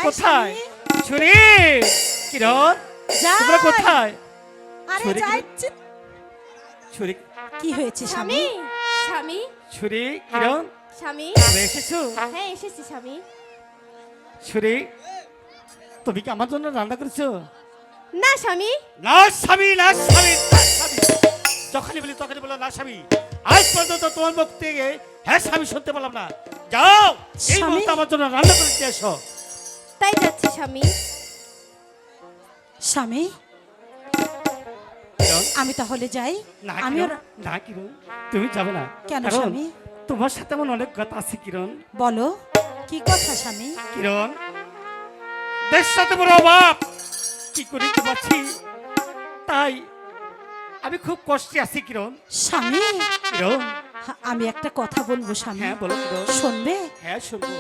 কোথায়? ছুরি কিরণ, তোমরা কোথায়? আরে যাচ্ছি। ছুরি কি হয়েছে স্বামী? স্বামী ছুরি কিরণ, স্বামী তুমি এসেছো? হ্যাঁ এসেছি স্বামী। ছুরি, তুমি কি আমার জন্য রান্না করেছো? না স্বামী। না স্বামী, না স্বামী, না স্বামী। যখনই বলি তখনই বলো না স্বামী। আজ পর্যন্ত তোমার মুখ থেকে হ্যাঁ স্বামী শুনতে পেলাম না। যাও এই স্বামী? মুহূর্তে আমার জন্য রান্না করে দিয়ে এসো। তাই যাচ্ছি স্বামী। স্বামী কিরণ, আমি তাহলে যাই। না আমিও কিরণ, না কিরণ, তুমি যাবে না। কেন কারণ স্বামী? তোমার সাথে আমার অনেক কথা আছে কিরণ। বলো কি কথা স্বামী? কিরণ, দেশ সাথে বড় অভাব, কি করে কি পাচ্ছি, তাই আমি খুব কষ্টে আছি কিরণ। স্বামী কিরণ, আমি একটা কথা বলবো স্বামী, হ্যাঁ বলো কিরণ। শুনবে? হ্যাঁ শুনবো।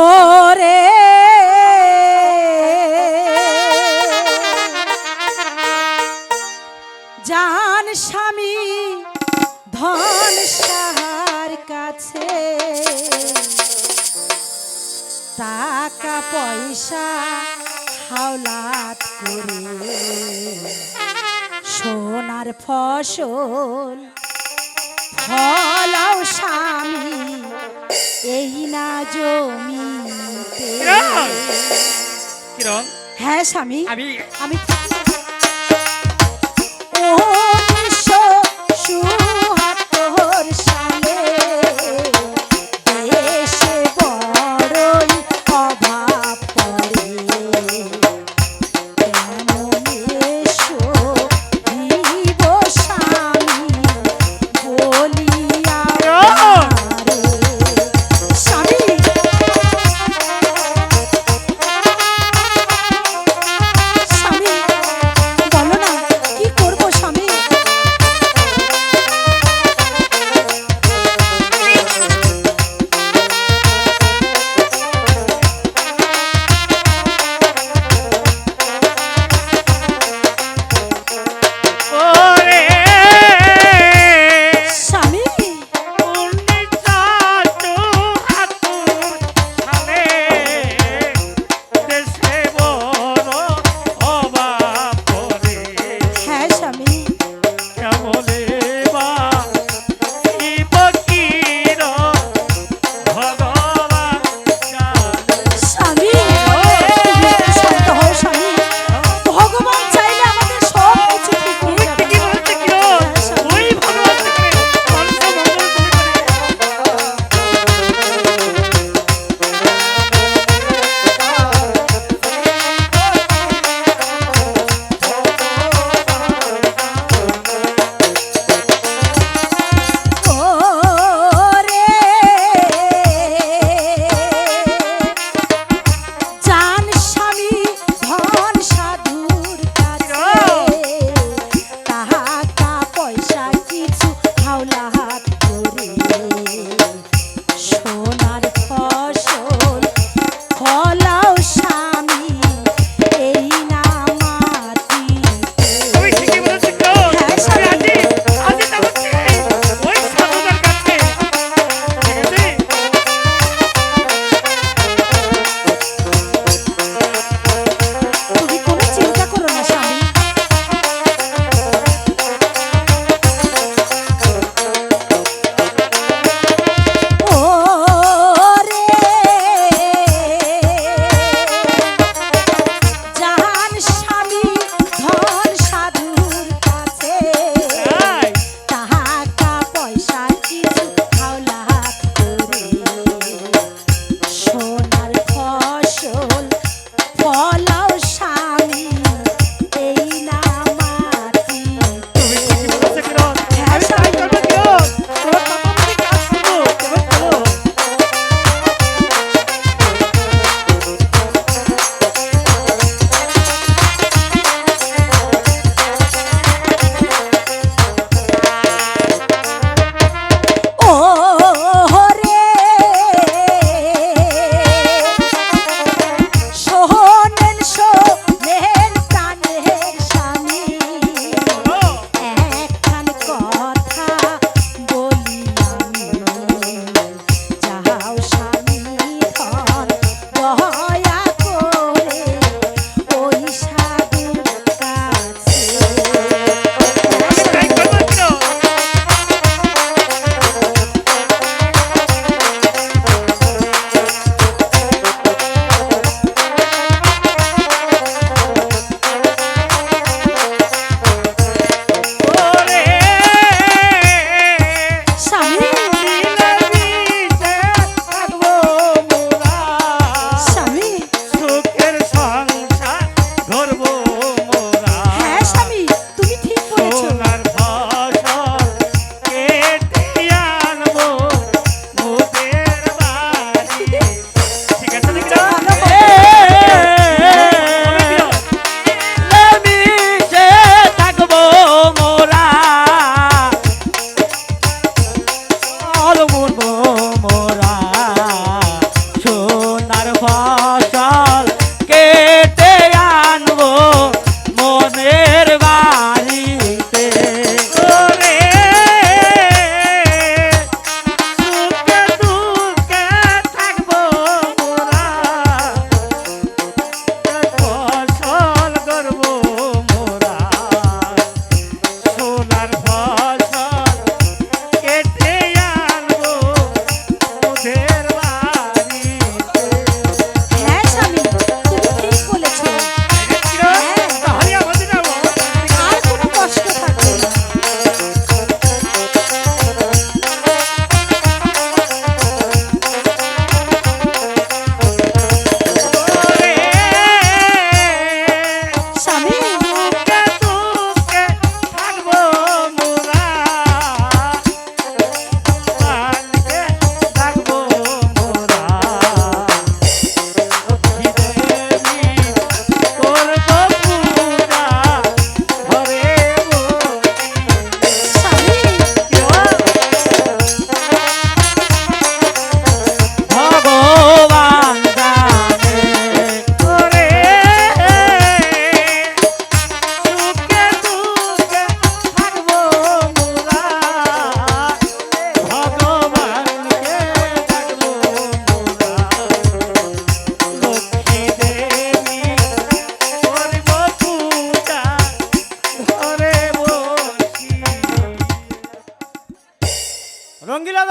ওরে জান স্বামী ধন সাহার কাছে টাকা পয়সা হাওলাত করে সোনার ফসল ফলাও স্বামী এই না জমিতে। কিরণ, কিরণ, হ্যাঁ স্বামী আমি আমি ও 1974 সালে দেশে বড়ই অভাব পড়ে কেমন এসো দিব স্বামী বলিয়া আমারে। স্বামী স্বামী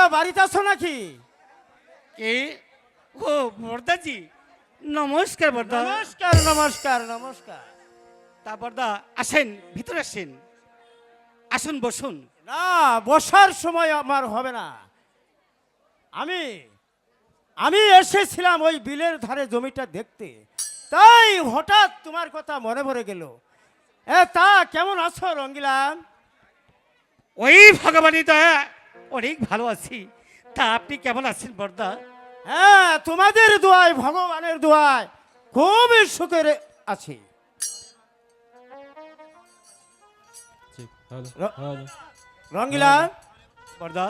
বর্দা বাড়িতে আছো নাকি? কে? ও বর্দাজি, নমস্কার বর্দা। নমস্কার নমস্কার নমস্কার। তা বর্দা আসেন, ভিতরে আসেন, আসুন বসুন। না, বসার সময় আমার হবে না। আমি আমি এসেছিলাম ওই বিলের ধারে জমিটা দেখতে, তাই হঠাৎ তোমার কথা মনে পড়ে গেল। তা কেমন আছো রঙ্গিলা? ওই ভগবানই দয়া, অনেক ভালো আছি। তা আপনি কেমন আছেন বর্দা? হ্যাঁ, তোমাদের দোয়ায়, ভগবানের দোয়ায় খুবই সুখের আছি। রঙ্গিলা, বর্দা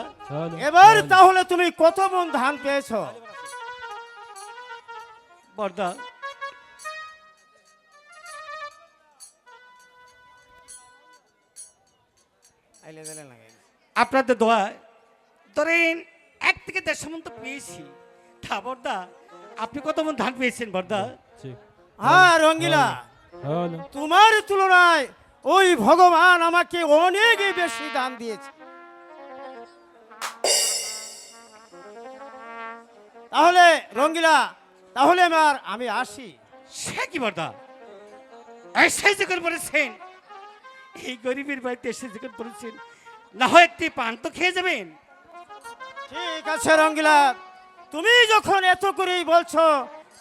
এবার তাহলে তুমি কত মন ধান পেয়েছো? বর্দা আপনাদের দোয়ায় ধরেন 1 থেকে 1.5 মণ তো পেয়েছি। তা বর্দা আপনি কত মণ ধান পেয়েছেন বর্দা? হ্যাঁ রঙ্গিলা, তোমার তুলনায় ওই ভগবান আমাকে অনেক বেশি দান দিয়েছে। তাহলে রঙ্গিলা, তাহলে আমি আসি। সে কি বর্দা, এসে যখন বলেছেন এই গরিবের বাড়িতে এসে যখন বলেছেন, না হয় একটি পান তো খেয়ে যাবেন। ঠিক আছে রঙ্গিলা, তুমি যখন এত করেই বলছো,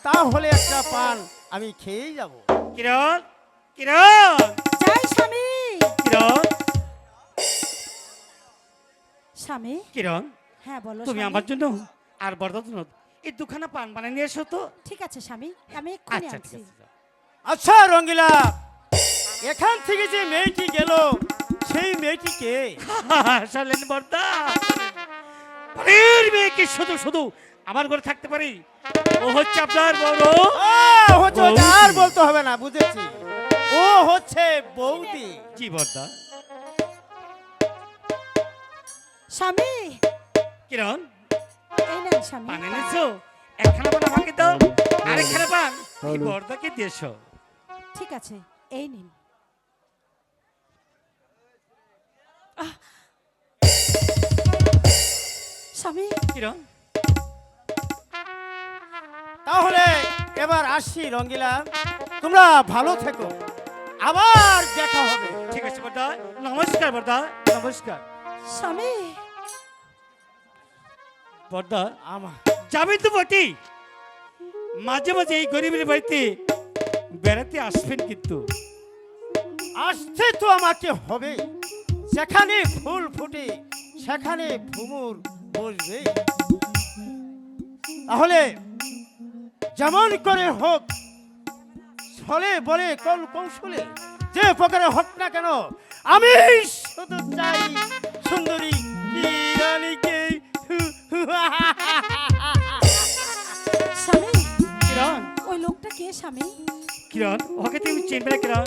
তাহলে একটা পান আমি খেয়েই যাব। কিরণ, কিরণ, যাই স্বামী। কিরণ, স্বামী, কিরণ, হ্যাঁ বলো তুমি স্বামী। আমার জন্য আর বর্দার জন্য এই দুখানা পান বানিয়ে নিয়ে এসো তো। ঠিক আছে স্বামী, আমি এক্ষুনি আচ্ছা আনছি। ঠিক আছে। আচ্ছা রঙ্গিলা, এখান থেকে যে মেয়েটি গেল, সেই মেয়েটি কে? শালেন বর্দা, বাড়ির মেয়েকে শুধু শুধু আমার ঘরে থাকতে পারি? ও হচ্ছে আপনার বড় হচ্ছে ওটা আর বলতে হবে না, বুঝেছি। ও হচ্ছে বৌদি। জি বর্দা। স্বামী, কিরণ, এই নেন স্বামী। পান এনেছো? একখানা পান আমাকে দাও, আরেকখানা পান এই বর্দাকে দিয়েছো। ঠিক আছে, এই নিন। স্বামী, কিরণ, তাহলে এবার আসি রঙ্গিলা, তোমরা ভালো থেকো, আবার দেখা হবে। ঠিক আছে বর্দা, নমস্কার বর্দা, নমস্কার। স্বামী, বর্দা আমার যাবেন তো বটেই, মাঝে মাঝে এই গরিবের বাড়িতে বেড়াতে আসবেন কিন্তু। আসতে তো আমাকে হবে, যেখানে ফুল ফুটে সেখানে ভুমুর বসবে। তাহলে যেমন করে হোক, ছলে বলে কৌশলে যে প্রকারে হোক না কেন, আমি শুধু চাই সুন্দরী কিরণীকে। স্বামী, কিরণ, ওই লোকটা কে স্বামী? কিরণ, ওকে তুমি চিনবে না কিরণ?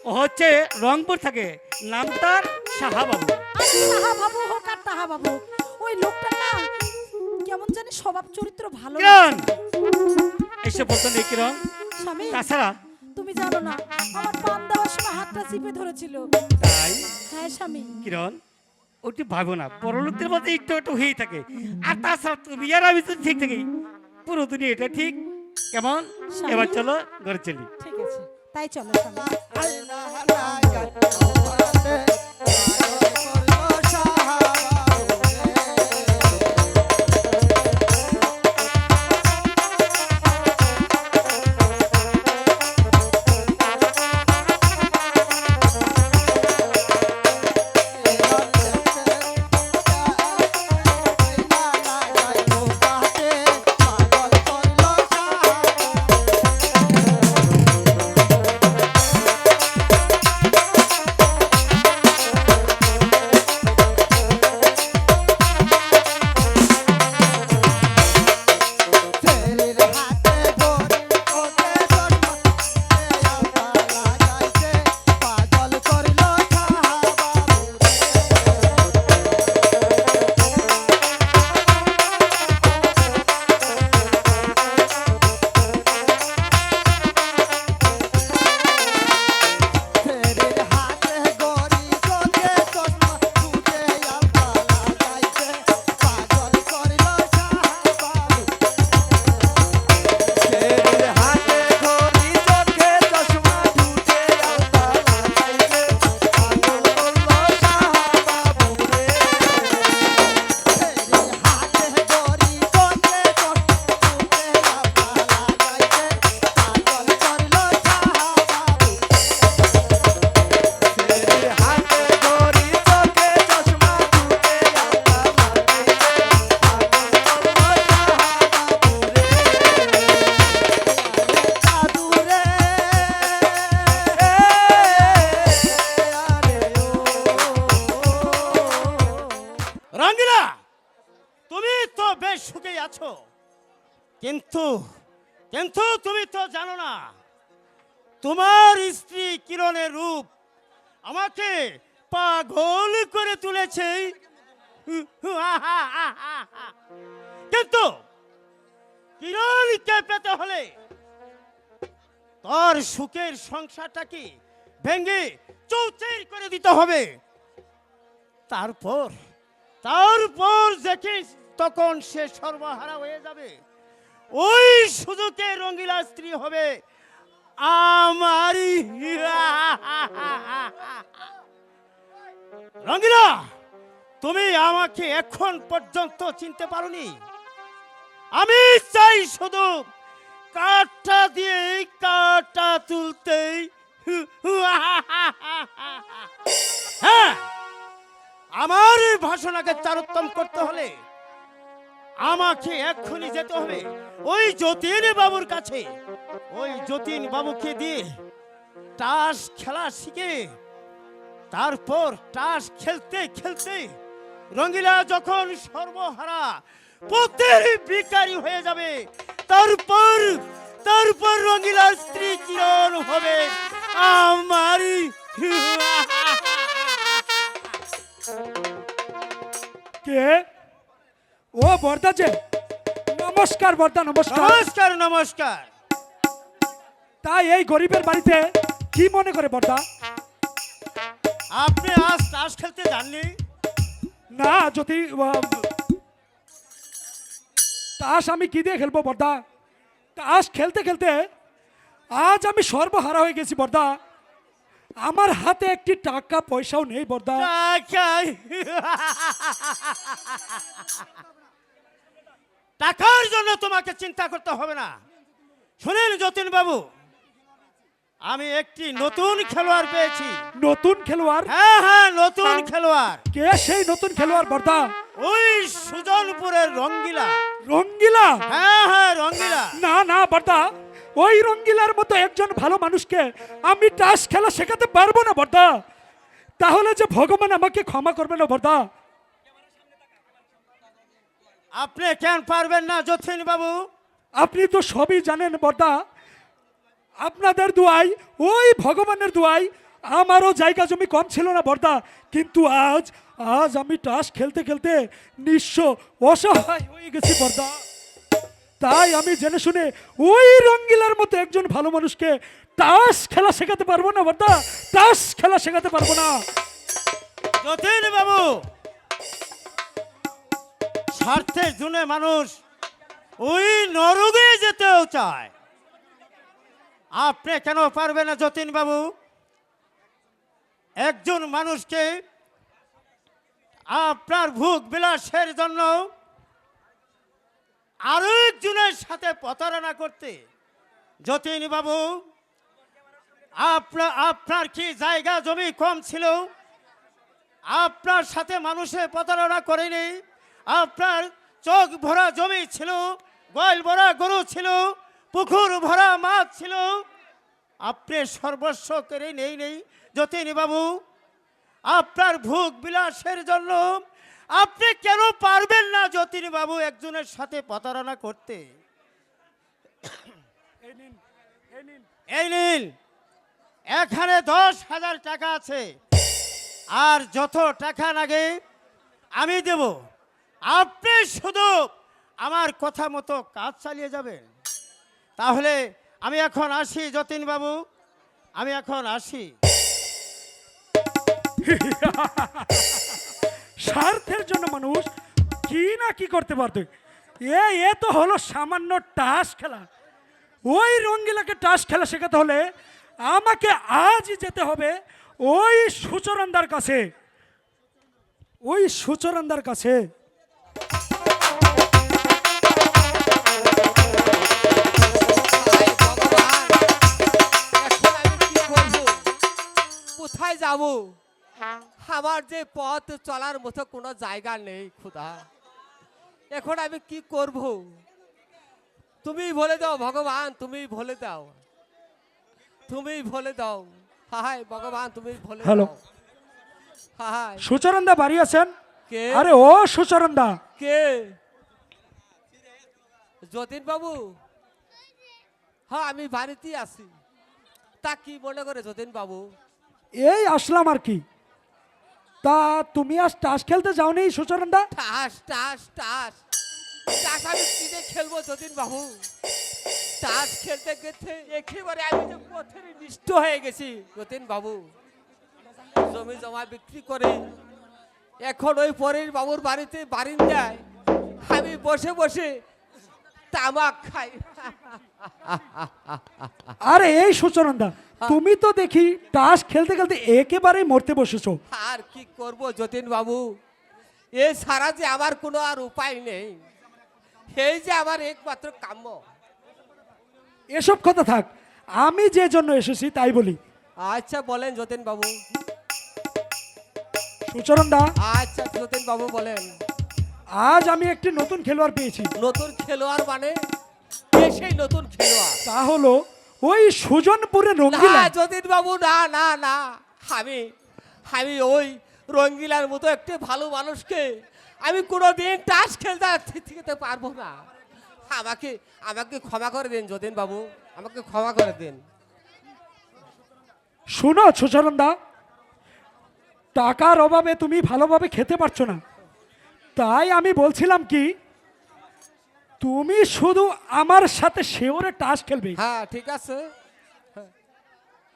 ও হচ্ছে রংপুর থাকে, নাম তার সাহাবাবু। আরে সাহা বাবু হোক আর তাহা বাবু হোক, ওই লোকটা না কেমন জানি স্বভাব চরিত্র ভালো না। কিরণ, এসে বলতো নেই কিরণ। স্বামী, তাছাড়া তুমি জানো না, আমার পান দেওয়ার সময় হাতটা চিপে ধরেছিল। তাই হ্যাঁ স্বামী। কিরণ, ওটি ভাবো না, বড় লোকদের মধ্যে একটু একটু হয়েই থাকে। আর তাছাড়া তুমি আর আমি তো ঠিক থাকি, পুরো দুনিয়া এটা ঠিক। কেমন, এবার চলো ঘরে চলি। ঠিক আছে, তাই চলো স্বামী। কিন্তু কিন্তু তুমি তো জানো না তোমার স্ত্রী কিরণের রূপ আমাকে পাগল করে তুলেছে। কিন্তু কিরণকে পেতে হলে তোর সুখের সংসারটাকে ভেঙে চৌচির করে দিতে হবে। তারপর তারপর দেখিস তখন সে সর্বহারা হয়ে যাবে। ওই সুযোগে রঙ্গিলা স্ত্রী হবে আমারই। রঙ্গিলা, তুমি আমাকে এখন পর্যন্ত চিনতে পারোনি। আমি চাই শুধু কাঠটা দিয়ে কাঠটা তুলতেই। হ্যাঁ, আমার ভাষণাকে চারুত্তম করতে হলে আমাকে এক্ষুনি যেতে হবে ওই যতীন বাবুর কাছে। ওই যতীন বাবুকে দিয়ে তাস খেলা শিখে তারপর তাস খেলতে খেলতে রঙ্গিলা যখন সর্বহারা পথের ভিখারি হয়ে যাবে, তারপর তারপর রঙ্গিলার স্ত্রী কিরণ হবে আমারই। কে? ও বর্দা যে, নমস্কার বর্দা, নমস্কার। নমস্কার নমস্কার। তাই এই গরিবের বাড়িতে কি মনে করে বর্দা? আপনি আজ তাস খেলতে যাননি? না, যদি তাস আমি কি দিয়ে খেলবো বর্দা? তাস খেলতে খেলতে আজ আমি সর্বহারা হয়ে গেছি বর্দা। আমার হাতে একটি টাকা পয়সাও নেই বর্দা। টাকার জন্য তোমাকে চিন্তা করতে হবে না। শুনেন যতীন বাবু, আমি একটি নতুন খেলোয়াড় পেয়েছি। নতুন খেলোয়াড়? হ্যাঁ হ্যাঁ, নতুন খেলোয়াড়। কে সেই নতুন খেলোয়াড় বর্দা? ওই সুজনপুরের রঙ্গিলা। রঙ্গিলা? হ্যাঁ হ্যাঁ, রঙ্গিলা। না না বর্দা, ওই রঙ্গিলার মতো একজন ভালো মানুষকে আমি তাস খেলা শেখাতে পারবো না বর্দা। তাহলে যে ভগবান আমাকে ক্ষমা করবে না বর্দা। আপনি কেন পারবেন না যতীন বাবু? আপনি তো সবই জানেন বর্দা। আপনাদের দোয়াই, ওই ভগবানের দোয়াই আমারও জায়গা জমি কম ছিল না বর্দা। কিন্তু আজ আজ আমি তাস খেলতে খেলতে নিঃস্ব অসহায় হয়ে গেছি বর্দা। তাই আমি জেনে শুনে ওই রঙ্গিলার মতো একজন ভালো মানুষকে তাস খেলা শেখাতে পারবো না বর্দা। তাস খেলা শেখাতে পারবো না। যতীন বাবু, স্বার্থের জন্য মানুষ ওই নরকে যেতেও চায়। আপনি কেন পারবেন না যতীন বাবু? একজন মানুষকে আপনার ভোগ বিলাসের জন্য আরো একজনের সাথে প্রতারণা করতে। যতীন বাবু, আপনার কি জায়গা জমি কম ছিল? আপনার সাথে মানুষের প্রতারণা করেনি। আপনার চোখ ভরা জমি ছিল, গোয়াল ভরা গরু ছিল, পুকুর ভরা মাছ ছিল। আপনি সর্বস্ব করে নেই যতীন বাবু। আপনার ভোগ বিলাসের জন্য আপনি কেন পারবেন না যতীন বাবু একজনের সাথে প্রতারণা করতে? এই নিন, এখানে 10,000 টাকা আছে। আর যত টাকা লাগে আমি দেব। আপনি শুধু আমার কথা মতো কাজ চালিয়ে যাবেন। তাহলে আমি এখন আসি যতীন বাবু, আমি এখন আসি। স্বার্থের জন্য মানুষ কি না কি করতে পারত। এ তো হলো সামান্য তাস খেলা। ওই রঙ্গিলাকে তাস খেলা শেখাতে হলে আমাকে আজই যেতে হবে ওই সুচরণদার কাছে। ওই সুচরণদার কাছে। কোথায় যাব? আমার যে পথ চলার মতো কোনো জায়গা নেই খুদা। এখন আমি কি করব? তুমি বলে দাও ভগবান, তুমি বলে দাও, তুমি বলে দাও। হায় ভগবান, তুমি বলে হ্যালো, দাও। হায় সুচরণদা বাড়ি আছেন? কে? আরে ও সুচরণদা, কে? যতীন বাবু, হ্যাঁ আমি বাড়িতেই আছি। তা কি মনে করে যতীন বাবু? এই আসলাম আর কি। তা তুমি আজ তাস খেলতে যাওনি সুচরণদা? টাস টাস টাস টাস আমি কিনে খেলবো যতীন বাবু? টাস খেলতে খেলতে একেবারে আমি যে পথের নিষ্ঠ হয়ে গেছি যতীন বাবু। জমি জমা বিক্রি করে এখন ওই পরের বাবুর বাড়িতে বারিন্দায় আমি বসে বসে তামাক খাই। আরে এই সুচরণদা, তুমি তো দেখি তাস খেলতে খেলতে একেবারেই মরতে বসেছো। আর কি করব যতীন বাবু, এ ছাড়া যে আমার কোনো আর উপায় নেই। এই যে আমার একমাত্র কাম্য। এসব কথা থাক, আমি যে জন্য এসেছি তাই বলি। আচ্ছা বলেন যতীন বাবু। সুচরণদা, আচ্ছা যতীন বাবু বলেন। আজ আমি একটি নতুন খেলোয়াড় পেয়েছি। নতুন খেলোয়াড় মানে? কে সেই নতুন খেলোয়াড়? তা হলো ওই সুজনপুরের না রঙ্গিলা। যতীন বাবু, না না না, আমি আমি ওই রঙ্গিলার মতো একটি ভালো মানুষকে আমি কোনোদিন টাস খেলতে শিখতে পারবো না। আমাকে আমাকে ক্ষমা করে দিন যতীন বাবু, আমাকে ক্ষমা করে দিন। শোনো সুচরণদা, টাকার অভাবে তুমি ভালোভাবে খেতে পারছো না, তাই আমি বলছিলাম কি তুমি শুধু আমার সাথে শেওরে টাস খেলবে। হ্যাঁ ঠিক আছে,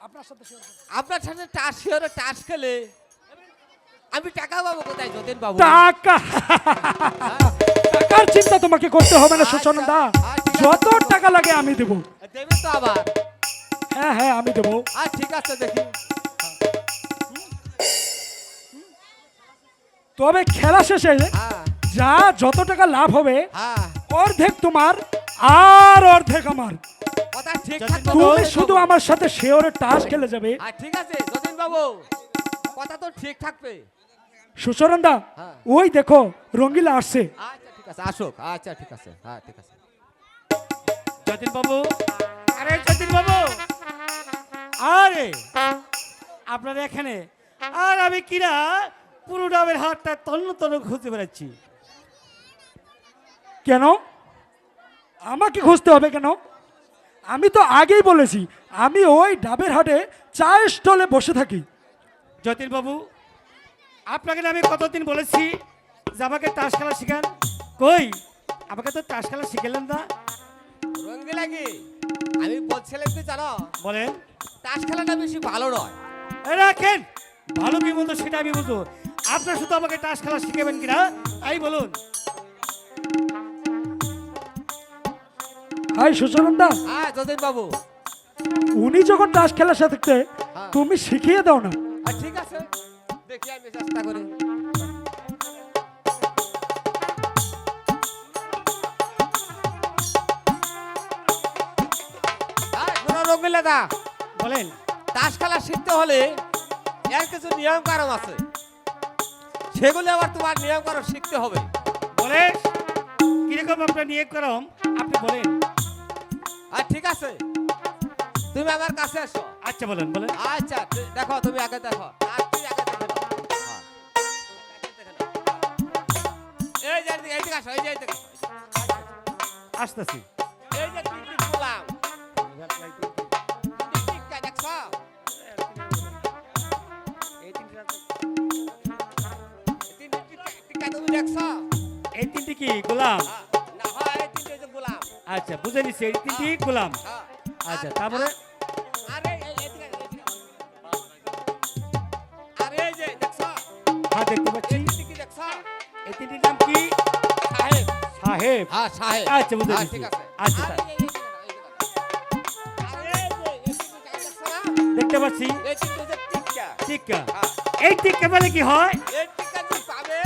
আপনার সাথে শেওরে খেলবে। আপনার সাথে টাস খেলে টাস খেলে আমি টাকা পাবো কোথায় যতীন বাবু? টাকা টাকার চিন্তা তোমাকে করতে হবে না সুচরণদা, যত টাকা লাগে আমি দেবো। দেবে তো আবার? হ্যাঁ হ্যাঁ আমি দেবো। ঠিক আছে দেখি। তবে খেলা শেষে হ্যাঁ যা যত টাকা লাভ হবে হ্যাঁ, অর্ধেক তোমার আর অর্ধেক আমার। কথা ঠিক যতীন থাকবে বাবু, তুমি যতীন শুধু বাবু। আমার সাথে শেওরে টাস খেলে যাবে। ঠিক আছে যতীন বাবু, কথা তো ঠিক থাকবে। সুচরণদা, হ্যাঁ। ওই দেখো রঙ্গিলা আসছে। আচ্ছা ঠিক আছে, আসুক। আচ্ছা ঠিক আছে, হ্যাঁ ঠিক আছে। যতীন বাবু, আরে যতীন বাবু, আরে আপনারা এখানে, আর আমি কিনা পুরো ডাবের হাতটা তন্ন তন্ন খুঁজে বেড়াচ্ছি। কেন আমাকে খুঁজতে হবে কেন? আমি তো আগেই বলেছি আমি ওই ডাবের হাটে চায়ের স্টলে বসে থাকি। যতীন বাবু, আপনাকে না আমি কতদিন বলেছি যে আমাকে তাস খেলা শিখান, কই আমাকে তো তাস খেলা শিখালেন না। রঙ্গিলা কি আমি বলছিলাম কি জানো, বলেন। তাস খেলাটা বেশি ভালো নয়। রাখেন, ভালো কি বলতো সেটা আমি বুঝবো। আপনার শুধু আমাকে তাস খেলা শিখাবেন কিনা তাই বলুন। হাই সুচরণদা, হ্যাঁ যতীন বাবু, উনি যখন তাস খেলার সাথে তুমি শিখিয়ে দাও না। ঠিক আছে দেখি আমি চেষ্টা করি। রঙ্গিলা দা বলেন। তাস খেলা শিখতে হলে এর কিছু নিয়ম কানুন আছে, সেগুলো আবার তোমার নিয়ম কানুন শিখতে হবে। বলে কিরকম আপনার নিয়োগ করম আপনি বলেন। ঠিক আছে তুমি আমার কাছে এসো। আচ্ছা বলেন বলেন। আচ্ছা দেখো, তুমি আগে দেখো। তুমি আগে দেখে নাও। হ্যাঁ। দেখে নাও। এই যে এইদিকে আসো, এই যে এইদিকে আসো। আসতেছি। এই যে টিকটিক বললাম, টিকটিকটা দেখছো? এই টিকটিকটা তুমি দেখছো? এই তিনটি কি গোলাম? না হয় এই তিনটে যে গোলাম। আচ্ছা বুঝে নিচ্ছি, এই তিনটি গোলাম। হ্যাঁ। আচ্ছা তারপরে আরে এদিকে এদিকে। আরে এই যে দেখছো? হ্যাঁ দেখতে পাচ্ছি। এই তিনটে কি দেখছো? এই তিনটির নাম কি? সাহেব। সাহেব। হ্যাঁ সাহেব। আচ্ছা বুঝে হ্যাঁ, নিচ্ছি। ঠিক আছে। আচ্ছা আরে এই যে আরে এই যে এই তিনটে দেখছো না? দেখতে পাচ্ছি। এই তিনটে যে টিকা। টিক্কা। হ্যাঁ। এই টিক্কা পেলে কি হয়? এই টিকা যে পাবে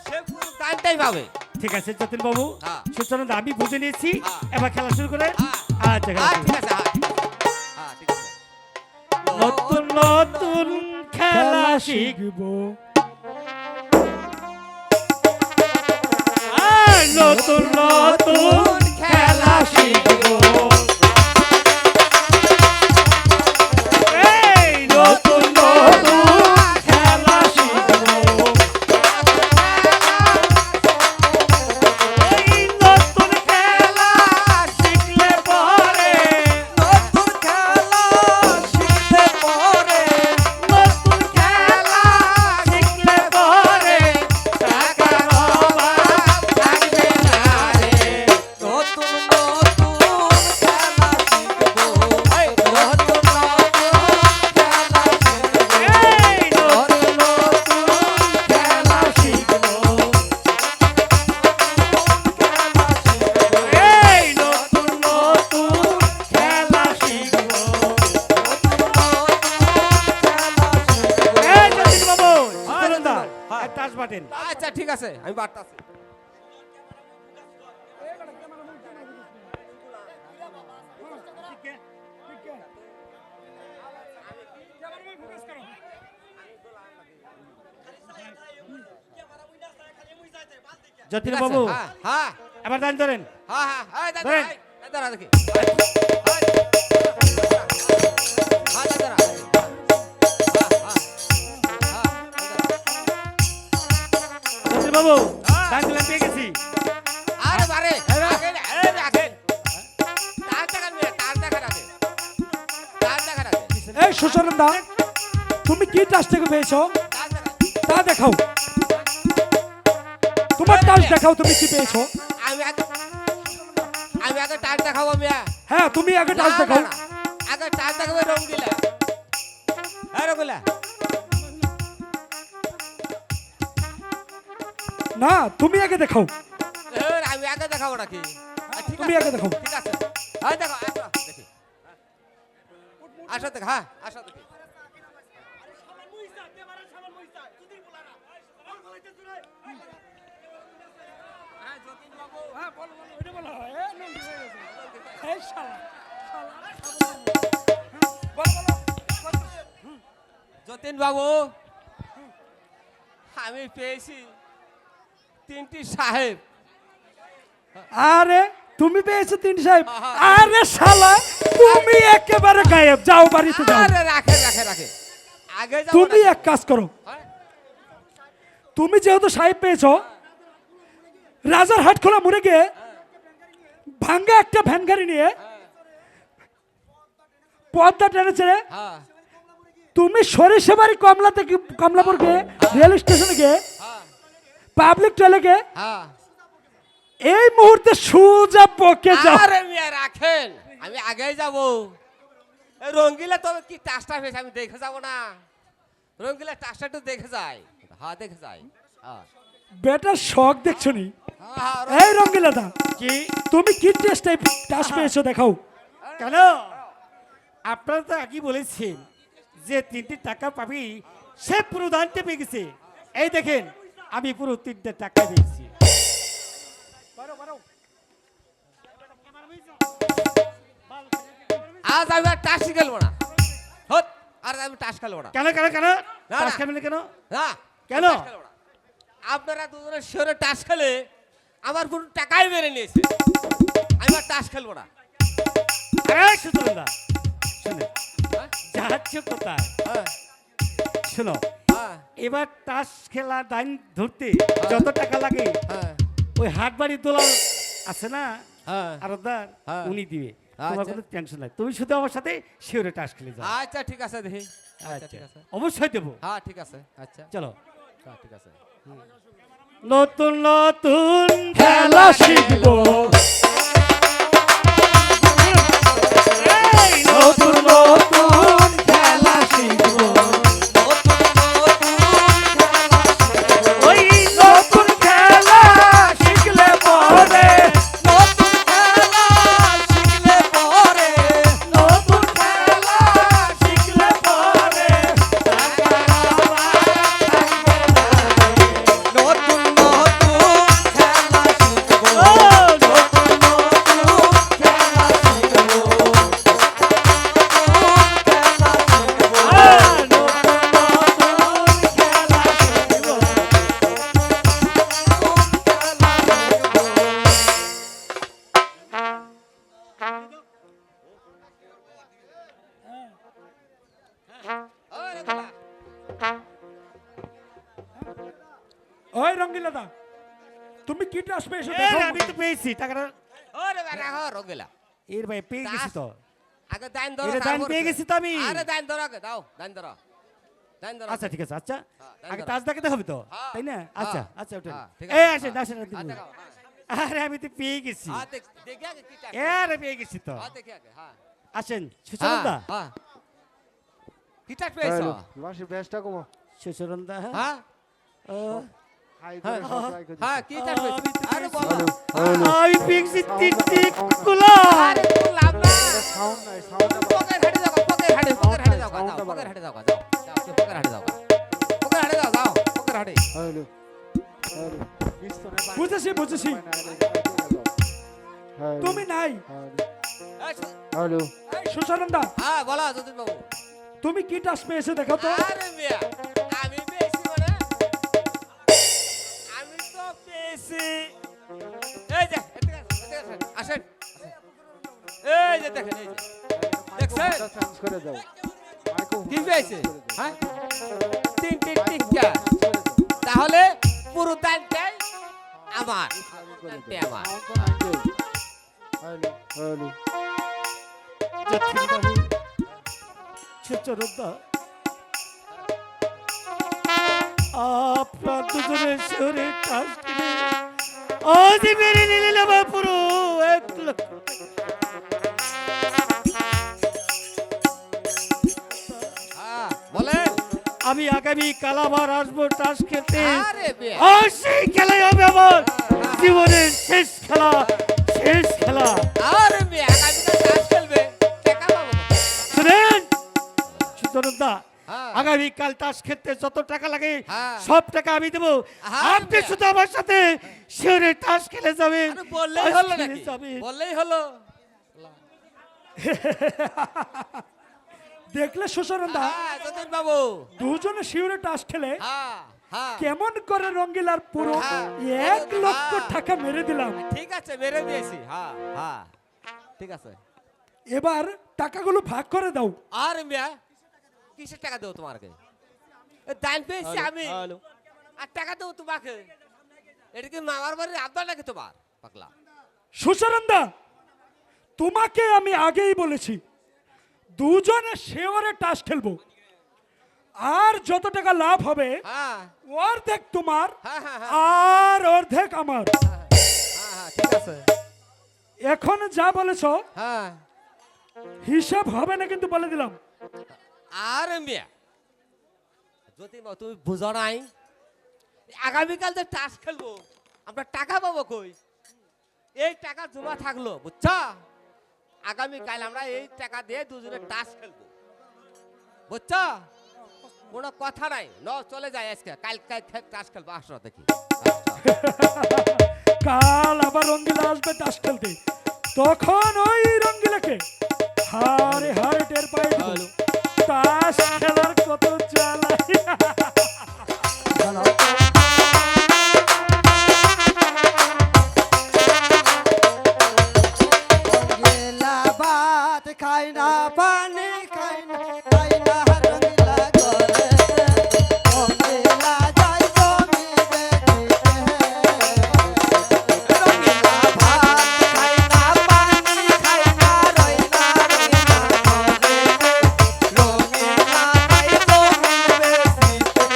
সে পুরো দানটাই পাবে। ঠিক আছে যতীন বাবু, হ্যাঁ। সুচরণদা আমি বুঝে নিয়েছি। হ্যাঁ। এবার খেলা শুরু করে। হ্যাঁ। আচ্ছা খেলা শুরু। ঠিক আছে, হ্যাঁ ঠিক আছে। হ্যাঁ ঠিক আছে। নতুন নতুন খেলা শিখ, শিখবো নতুন নতুন খেলা শিখবো। এই নতুন নতুন খেলা শিখবো। এই নতুন খেলা বাটেন। আচ্ছা ঠিক আছে আমি বাড়তাছি। যতীন ঠিক আছে, বাবু হ্যাঁ হ্যাঁ এবার দান ধরেন। হ্যাঁ হ্যাঁ হ্যাঁ দাদা ধরেন। দাদা দেখি হ্যাঁ দাদা যতীন বাবু হ্যাঁ। দান দিলাম, পেয়ে গেছি। আরে বারে আগে আগে তার দেখা নিয়ে তার দেখা রাখে তার দেখা রাখে এই সুচরণদা, তুমি কি টাস থেকে পেয়েছো তার দেখা তা দেখাও। তোমার টাস দেখাও, তুমি কি পেয়েছো। আমি আগে তার দেখাবো মিয়া হ্যাঁ, তুমি আগে টাস না, দেখাও। না, না। আগে তার দেখাবো রঙ্গিলা হ্যাঁ রঙ্গিলা না, তুমি আগে দেখাও। আমি আগে দেখাবো নাকি ঠিক তুমি আছে, আগে দেখাও। ঠিক আছে হ্যাঁ দেখো আসো দেখি আসো দেখ হ্যাঁ আসো দেখি যতীন বাবু আমি পেয়েছি 3টি সাহেব আরে তুমি পেয়েছো 3 সাহেব। আরে শালা, তুমি একেবারে গায়েব। যাও বাড়িতে যাও। আরে রাখে রাখে রাখে আগে যাবো তুমি নাকি? এক কাজ করো, হ্যাঁ? তুমি যেহেতু সাহেব পেয়েছো, রাজার হাট খোলা মুড়ে গিয়ে ভাঙ্গা একটা ভ্যান গাড়ি নিয়ে পদ্মা টেনে ছেড়ে হ্যাঁ তুমি সরিষাবাড়ি কমলা থেকে কমলাপুর গিয়ে রেল স্টেশনে গিয়ে হ্যাঁ পাবলিক টয়লেটে গিয়ে হ্যাঁ এই মুহূর্তে সুজা পকে যাও। আরে মিয়া রাখেন আমি আগেই যাব রঙ্গিলা তবে কি টাসটা হয়েছে আমি দেখে যাব না রঙ্গিলা টাসটা একটু দেখে যাই হ্যাঁ দেখে যাই হ্যাঁ বেটার শখ দেখছো নি। হ্যাঁ, এই রঙ্গিলাদা, কি তুমি কি টেস্ট টাইপ টাস পেয়েছো দেখাও। কেন আপনারা তো একই বলেছেন যে 3টি টাকা পাবি, সে পুরো দানটা পেয়ে গেছে। এই দেখেন আমি পুরো 3টে টাকা পেয়েছি। আজ আমি আর টাস খেলবো না হত আর আমি টাস খেলবো না কেন কেন কেন না, টাস না। খাবেন না কেন? না কেন? আমি টাস খেলবো না। আপনারা দুজনে শিওরে টাস খেলে আমার পুরো টাকাই মেরে নিয়েছে আমি আর টাস খেলবো না এই সুতরাং শুনে হ্যাঁ? যাচ্ছ কোথায়? হ্যাঁ শোনো, হ্যাঁ এবার তাস খেলা দান ধরতে যত টাকা লাগে হ্যাঁ ওই হাট বাড়ির দোলাল আছে না হ্যাঁ আরদার, হ্যাঁ। উনি দিবে। তোমার আচ্ছা। কোনো টেনশন নাই, তুমি শুধু আমার সাথে শিওরে টাস খেলে যাও। আচ্ছা ঠিক আছে দেখি আচ্ছা আচ্ছা ঠিক আছে অবশ্যই দেবো। হ্যাঁ ঠিক আছে আচ্ছা চলো, হ্যাঁ ঠিক আছে নতুন নতুন খেলা শিখবো, এই নতুন নতুন খেলা শিখবো, ওই নতুন খেলা শিখলে পরে, নতুন খেলা শিখলে পরে, নতুন খেলা শিখলে পরে, নতুন নতুন খেলা শিখবো, নতুন নতুন খেলা শিখবো, ওই রঙ্গিলাদা, তুমি কি টাস পেয়েছো এই দেখো। আমি তো পেয়েছি টাকাটা। ওরে বাবা রাখো রোগেলা এর ভাই পেয়ে গেছি তো। আগে দান ধরো এটা দান পেয়ে গেছি তো আমি। আরে দান ধরো আগে দাও দান ধরো দান ধরো আচ্ছা ঠিক আছে, আচ্ছা দান আগে ধরো। তাজ দেখাতে হবে তো, হ্যাঁ, তাই না? আচ্ছা হ্যাঁ, আচ্ছা ওটা হ্যাঁ, ঠিক এই আছে, আসেন হ্যাঁ। আসেন হ্যাঁ, আসেন। দেখাও, হ্যাঁ। আরে আমি তো পেয়ে গেছি। হ্যাঁ, দেখি আগে কি টাকা। আরে পেয়ে গেছি তো। হ্যাঁ, দেখি আগে, হ্যাঁ। আসেন সুচরণদা। হ্যাঁ, কি টাকা পেয়েছো? মাসি বেশটা কমো সুচরণদা হ্যাঁ? ও, হাই করে সবাই করে হ্যাঁ, কি টাকা পেয়েছো? আমি তো আরে পেয়েছি। বলো। আমি পেয়ে গেছি 3টি কুলা। আরে কোনো লাভ না। সাউন্ড নাই সাউন্ড পকেট হাটে যাও, পকেট হাটে যাও, পকেট হাটে যাও, যাও, পকেট হাটে যাও, যাও, পকেট হাটে যাও। পকেট হাটে যাও, যাও, পকেট হাটে যাও, যাও, পকেট হাটে। হ্যালো বুঝেছি বুঝেছি তুমি নাই হ্যালো এই সুসানন্দা হ্যাঁ বলো যতীন বাবু। তুমি কি টাস পেয়েছে দেখো তো আরে মিয়া আমি পেয়েছি মানে আমি তো পেয়েছি এই যে এদিকে আসেন, আসেন এই যে দেখেন এই যে দেখছেন চেঞ্জ করে দাও কি পেয়েছে হ্যাঁ তিনটে টিকা তাহলে পুরো দানটাই আমার দানটাই আমার হ্যালো হ্যালো যতীন বাবু সুচরণদা আপনার দুজনের শরীর টাস কিনে আজ মেরে নিলেন আমার পুরো 1 লক্ষ হ্যাঁ বলেন আমি আগামী কাল আবার আসবো টাস খেলতে আরে মিয়া আর সেই খেলাই হবে আমার জীবনের শেষ খেলা শেষ খেলা আরে মিয়া আগামীকাল তাস খেলবে টাকা পাবো শুনেন সুচরণদা হ্যাঁ। আগামীকাল তাস খেলতে যত টাকা লাগে হ্যাঁ। সব টাকা আমি দেবো হ্যাঁ, আপনি মিয়া। শুধু আমার সাথে শিওরে তাস খেলে যাবেন আরে বললেই তাস হলো খেলে নাকি যাবেন। বললেই হলো দেখলে সুসানন্দা হ্যাঁ যতীন বাবু দুজনে শিওরে টাস খেলে হ্যাঁ হ্যাঁ কেমন করে রঙ্গিলার পুরো হ্যাঁ। 1 লক্ষ হ্যাঁ। টাকা মেরে দিলাম ঠিক আছে মেরে দিয়েছি হ্যাঁ হ্যাঁ ঠিক আছে এবার টাকাগুলো ভাগ করে দাও আর মিয়া কিসের টাকা দেবো তোমাকে দান পেয়েছি আমি আর টাকা দেবো তোমাকে এটা কি মামার বাড়ির আব্বা নাকি তোমার পাগলা সুসানন্দা তোমাকে আমি আগেই বলেছি দুজনে শিওরে টাস খেলবো আর যত টাকা লাভ হবে হ্যাঁ অর্ধেক তোমার হ্যাঁ হ্যাঁ হ্যাঁ আর অর্ধেক আমার হ্যাঁ হ্যাঁ ঠিক আছে এখন যা বলেছো হ্যাঁ হিসাব হবে না কিন্তু বলে দিলাম আর মিয়া যদি তুমি বুঝো নাই আগামীকাল যে টাস খেলবো আমরা টাকা পাবো কই এই টাকা জমা থাকলো বুঝছো আগামীকাল আমরা এই টাকা দিয়ে দুজনে টাস খেলবো বুঝছো কোনো কথা নাই ন চলে যায় আজকে কাল টাস খেলবো আসো দেখি কাল আবার রঙ্গিলা আসবে তাস খেলতে তখন ওই রঙ্গিলাকে হারে হারে টের পাই দেবো। তাস খেলার কত জ্বালা রঙ্গিলা ভাত খাই না পানি খাই না খাই না রঙ্গিলা করে রঙ্গিলা যাই জমি দেখিতে রঙ্গিলা ভাত খাই না পানি খাই না রইলা রঙ্গিলা করে রঙ্গিলা যাই জমি দেখিতে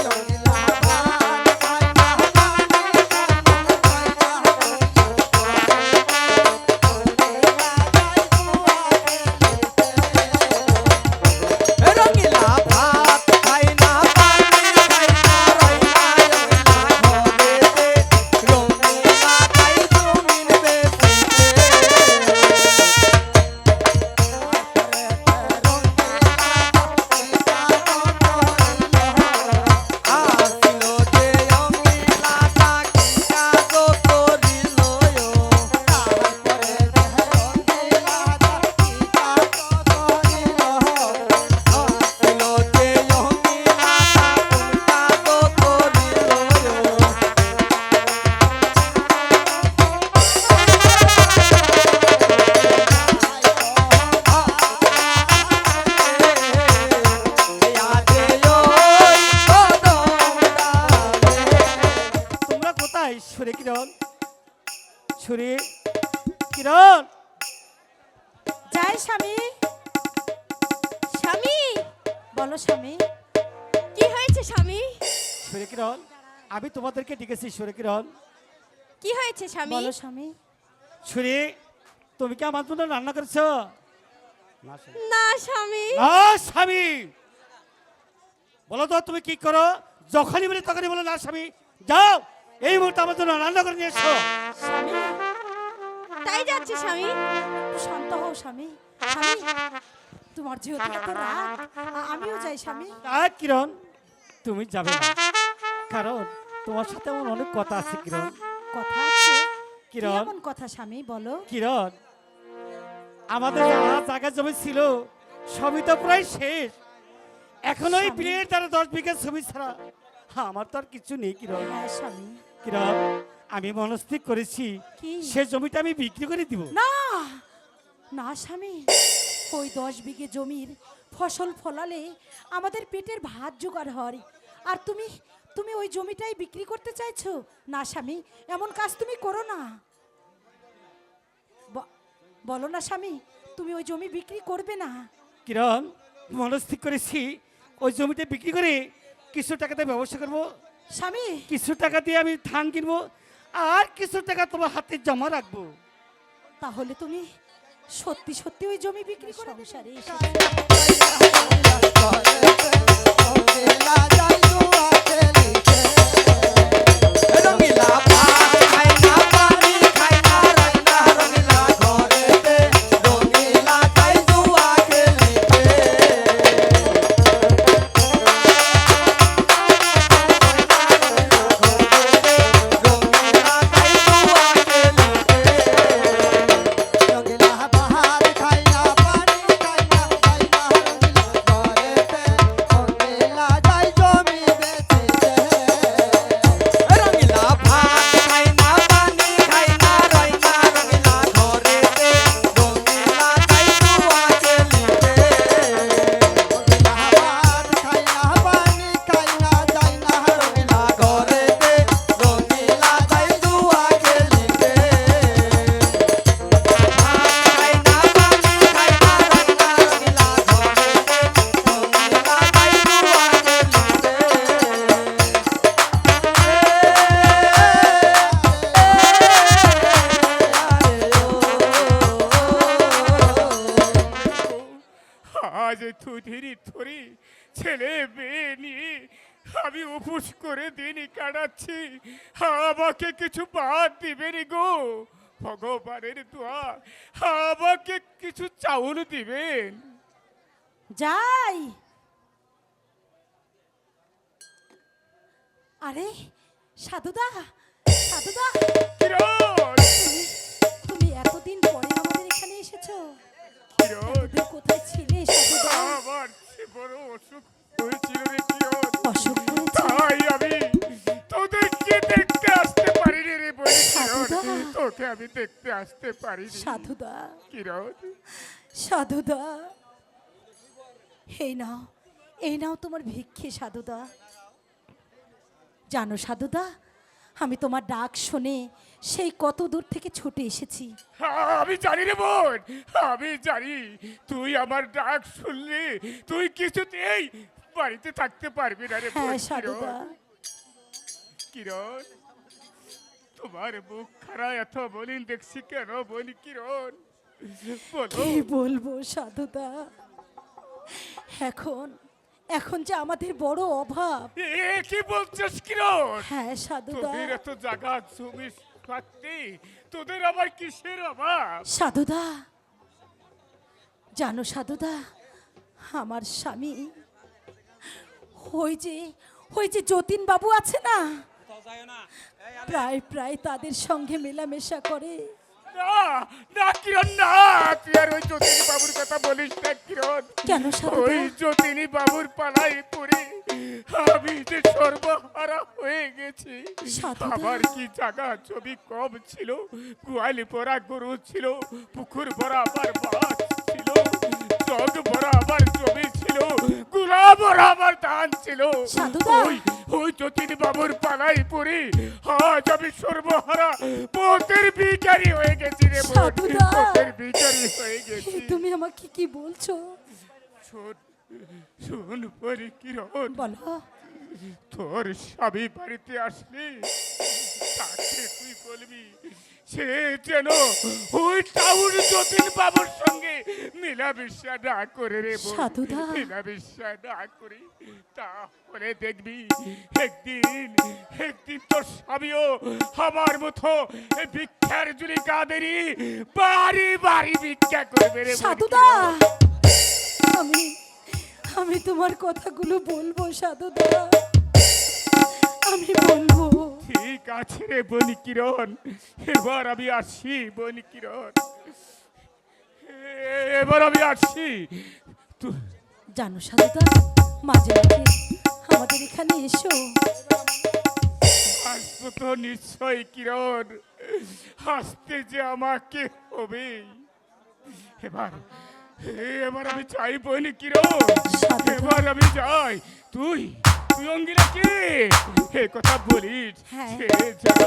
রঙ্গিলা ভাত খাই না পানি রঙ্গিলা ভাত খাই না পানি খাই না রইলা রঙ্গিলা ঘরেতে রঙ্গিলা খাই জমিন বেচিতে আসিল যে রঙ্গিলাটা কি কাজ করিল তারপরে রঙ্গিলাটা কি কাজ করিল আসিল যে রঙ্গিলাটা কোন কাজ করিল তোমরা কোথায় সুরে কিরণ সুরে কিরণ যাই স্বামী স্বামী বলো স্বামী কি হয়েছে স্বামী সুরে কিরণ আমি তোমাদেরকে ডেকেছি সুরে কিরণ কি হয়েছে স্বামী বলো স্বামী সুরে তুমি কি আমার জন্য রান্না করেছো না স্বামী না স্বামী বলো তো তুমি কি করো যখনই বলি তখনই বলো না স্বামী যাও এই মুহূর্তে আমার জন্য রান্না করে নিয়ে এসো স্বামী তাই যাচ্ছে স্বামী একটু শান্ত হও স্বামী স্বামী তোমার যেহেতু এত রাগ আমিও যাই স্বামী আর কিরণ তুমি যাবে না কারণ তোমার সাথে আমার অনেক কথা আছে কিরণ। কথা আছে? কিরণ। কেমন কথা স্বামী বলো? কিরণ, আমাদের যা জায়গা জমি ছিল সবই তো প্রায় শেষ। এখন ওই স্বামী। বিলের দ্বারা 10 বিঘা জমি ছাড়া আমার তো আর কিছু নেই কিরণ। হ্যাঁ স্বামী। কিরণ, আমি মনস্থির করেছি কি? সে জমিটা আমি বিক্রি করে দিব। না না স্বামী, ওই 10 বিঘে জমির ফসল ফলালে আমাদের পেটের ভাত জোগাড় হয়, আর তুমি তুমি ওই জমিটাই বিক্রি করতে চাইছো? না স্বামী, এমন কাজ তুমি করো না। বলো না স্বামী, তুমি ওই জমি বিক্রি করবে না? কিরণ, মনস্থির করেছি ওই জমিটা বিক্রি করে কিছু টাকাতে ব্যবসা করবো। স্বামী, কিছু টাকা দিয়ে আমি ধান কিনবো, আর কিছু টাকা তোমার হাতে জমা রাখবো। তাহলে তুমি সত্যি সত্যি ওই জমি বিক্রি করে সংসারে আজ থুধিরি থরি ছেলে মেয়ে নিয়ে আমি উপোস করে দিনই কাটাচ্ছি। আমাকে কিছু বাদ দিবেন গো ভগবানের দোয়া, আমাকে কিছু চাউল দিবেন। যাই। আরে সাধুদা, সাধুদা, কিরণ, তুমি এতদিন পরে আমাদের এখানে এসেছো। কিরণ, এতদিন কোথায় ছিলে সাধুদা? আমার সে বড় অসুখ হয়েছিল রে কিরণ, অসুখ করেছে? তাই আমি তোদেরকে দেখতে আসতে পারিনি রে বলি কিরণ, সাধুদা। তোকে আমি দেখতে আসতে পারিনি সাধুদা, কিরণ। সাধুদা, এই নাও, এই নাও তোমার ভিক্ষে সাধুদা। জানো সাধুদা, আমি তোমার ডাক শুনে সেই কত দূর থেকে ছুটে এসেছি। আমি জানি রে বোন, আমি জানি তুই আমার ডাক শুনলি তুই কিছুতেই বাড়িতে থাকতে পারবি না রে বোন। হ্যাঁ সাধুদা, কিরণ, তোমার মুখ খারাপ এত বলিন দেখছি কেন বলি কিরণ, বলো। কি বলবো সাধুদা, এখন এখন যে আমাদের বড় অভাব। এ কি বলছিস কিরণ? হ্যাঁ সাধুদা, তোদের এত জায়গা জমি থাকতে তোদের আবার কিসের অভাব? সাধুদা, জানো সাধুদা, আমার স্বামী ওই যে যতীন বাবু আছে না, প্রায় প্রায় তাদের সঙ্গে মেলামেশা করে। না না কিরণ, না, তুই আর ওই যতীন বাবুর কথা বলিস না কিরণ। কেন সাধুদা? ওই যতীন বাবুর পালাই পড়ে আমি যে সর্বহারা হয়ে গেছি। সাধুদা। আমার কি জায়গা জমি কম ছিল, গোয়ালি ভরা গরু ছিল, পুকুর ভরা আমার মাছ ছিল, জগ ভরা আমার জমি ছিল, গুলা ভরা আমার ধান ছিল। সাধুদা। ওই যতীন বাবুর পালাই পড়ে আজ আমি সর্বহারা পথের ভিখারি হয়ে গেছি রে বোন, সাধুদা। পথের ভিখারি হয়ে গেছি। তুমি আমাকে কি বলছো? শোন, শোন পরি কিরণ, বলো। তোর স্বামী বাড়িতে আসলি তাকে তুই বলবি সে যেন ওই টাউন যতীন বাবুর সঙ্গে মেলামেশা না করে রে বোন, সাধুদা। মেলামেশা না করি, তাহলে দেখবি একদিন একদিন তোর স্বামীও আমার মতো এই ভিক্ষার জুড়ি কাদেরই বাড়ি বাড়ি ভিক্ষা করবে রে বোন, সাধুদা, কিরণ। আমি তোমার কথাগুলো বলবো সাধুদা, আমি বলবো। ঠিক আছে রে বনি কিরণ, এবার আমি আসি বনি কিরণ, এবার আমি আসি। তু- জানো সাধুদা, মাঝে মাঝে আমাদের এখানে এসো। আসবো তো নিশ্চয় কিরণ, আসতে যে আমাকে হবে। এবার এবার আমি চাই বনি কিরণ, এবার আমি যাই। তুই তুই অঙ্গিরা কে এ কথা বলিস? হ্যাঁ। সে যেন